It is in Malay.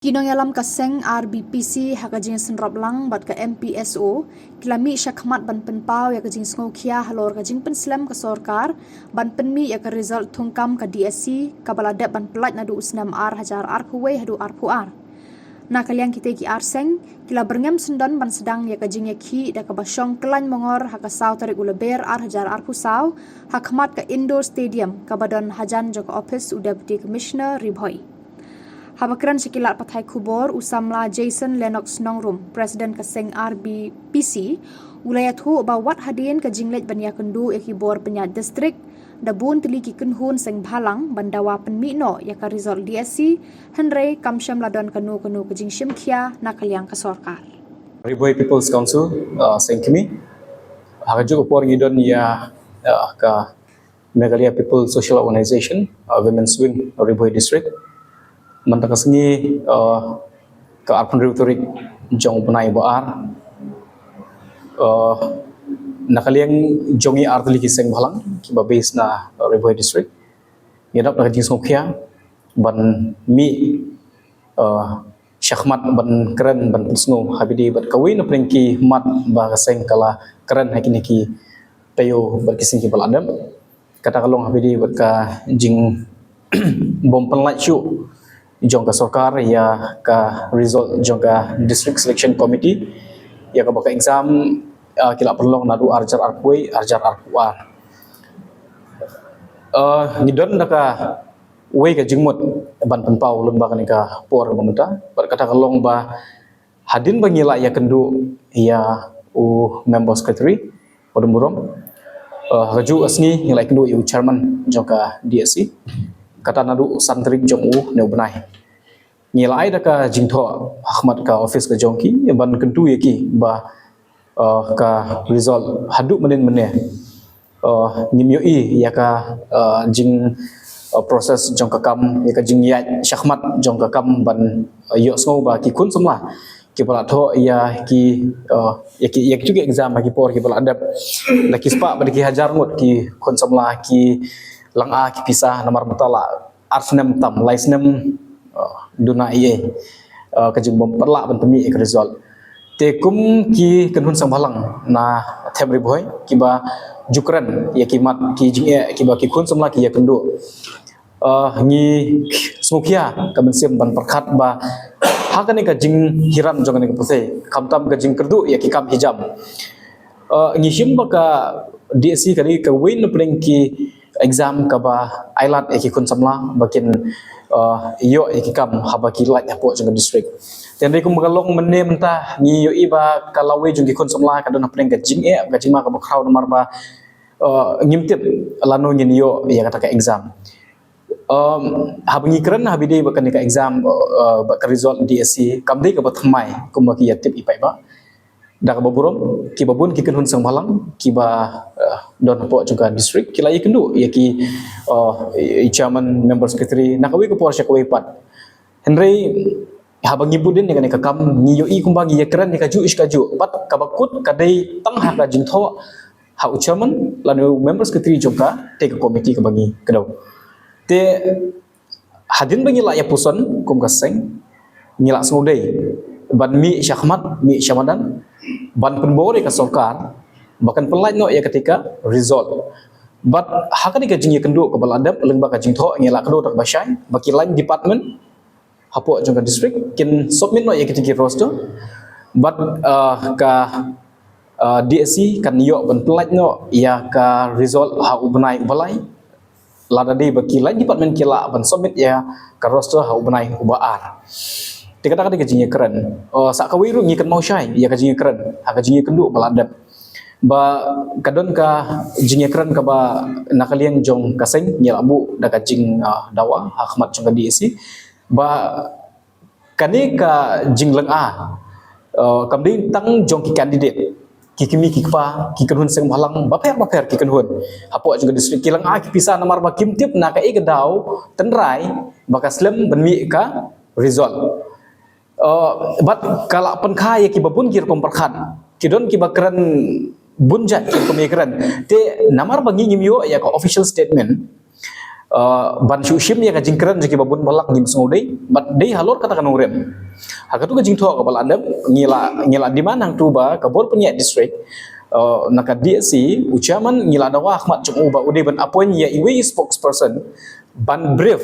Kinong yalam kaseng RBPC hakajing senrop lang bat ka MPSO kilami syakmat ban penpau ya kajing sngokia halor kajing penslam ke sorkar ban penmi ya ka result thungkam ka DSC kabalade ban pelat nadu usnam hajar kuwe hadu puar na kalian kita ki arseng kila berngam sendan ban sedang ya kajing ki da ka basyong kelan mongor haka saw tarik uleber hajar pusau hakmat ka indoor stadium kabadan hajan joko office Deputy Commissioner Ribhoi. Habakran sekilat pathai kubor usamla Jason Lennox Nongrum, Presiden Kaseng RBPC, ulayat hu bawat hadien ke jinglet banya kendu ekibor penyat distrik, dabun teliki kenhun seng bhalang bandawa penmino yaka result DSC, henre kamsyam ladon kenu ke jingshim kia nakaliang ke sorkar. Ribhoi People's Council, seng kami, hakajuk upor ngidon ya ka Meghalaya People Social Organization, Women's Wing, Ribhoi District. Mantakasngi ke Arpun Reutorik jong penai baar nakaliang jongi artli kiseng balang kiba base na Ribhoi District ngidap na jing songkhia ban mi syakmat ban keren ban pusno habidi bat kawin prengki mat ba kaseng kala keren hakini tayo bat kiseng ki baladam kata kalong habidi bat ka jing bom penlat chu jongka sorkar ya ka result jongka district selection committee ya ka baka exam kila perlu nadu arjar arkuai arjar arkuar ngidon naka wei ka jingmut ban penpau lembaga nika por pemerintah berkata kalong ba hadin bangila ya kendu ya member secretary podumurom haju asni nilai kendu yu chairman jongka DSC kata nadu santri jong ne benai ngilai daka jingtho ahmad ka office ka jongki ban kentu yaki ba ka result hadu menen ngimyoi ya ka jing proses jong kam ya ka jing ya syahmat jong kam ban yo sngo ba ki kun semla ki pala tho ya ki juga exam ki por ki pala adap laki spa bagi hajar ngut ki kun semla ki lang ki pisah nomor mutala arsnem tam laisnem duna ie kajing bom perla bentemi ek result tekum ki kenhun sang balang na them Ribhoi kiba jukran ya kimat ki jing kiba ki kun semla ki ya kendu ngi smukia kabensim ban perkhat ba hakani ka jing hiram jongani ka puthe kamtam ka jing kerdu ya ki kam hijam ngi him ba ka DSC kali ka win pleng ki exam kaba ailat eki kun samla bakin yo eki kam habaki lat apo jeng district tendai kum galong menne mentah ni yo iba kalawe jeng kun samla kadon apreng ka jing ma ka crowd marba ngimtip lano nyin yo ya kata ka exam habangi keren habide bakan ka exam ka result DSC kamdei ka bathmai kum baki yatip ipai ba dak baburom ki babun ki kenhun sang balang ki ba don po juga district kila ikendu ya ki chairman member secretary nakawi ko por syakwe pat henry habang ibudin ni ka kam ni yo i kumbangi ya keren ni ka ju iskaju pat kabakut kadai tang ha ka jintho ha chairman lanu member secretary juga take committee ka bangi kedau te hadin bangi la ya puson kum kaseng ngila sngudei ban mi syahmat mi syamadan ban penbore ka sorkar bahkan pelai no ya ketika result but hakani ka jing kendu ke baladap lengba ka jing tho ngela kedo tak basyai baki line department hapo jong district kin submit no ya ketika roster but ka DSC kan yo ban pelai no ya ka result ha ubnai balai lada de baki line department kila ban submit ya ka roster ha ubnai ubaar dikatakan dia kajingnya keren. Sak kawiru ngikan mau syai, ya kajingnya keren. Ha kajingnya kendu baladap. Ba kadon ka jingnya keren ka ba nakalian jong kaseng nyel abu da kajing dawa hakmat jong DSC. Ba kani ka jing leng kamdi tang jong ki candidate. Ki kimi ki pa ki kenhun seng balang baper ki kenhun. Hapo jong distrik kilang ki pisah namar ba kimtip na ka igdaw tenrai bakaslem benmi ka result. But kalau penkaya ki babun kir komperkhan kidon ki bakran bunjat ki pemikiran te namar bagi ngimyo ya ka official statement ban shushim ya kajing keren jeki babun balak ngim sngudai bat dei halor kata kan urem hakatu kajing tho ka balandam ngila di manang tu ba kabor punya district naka DSC ucaman ngila dawa Ahmad Chung uba ude ban appoint ya iwe spokesperson ban brief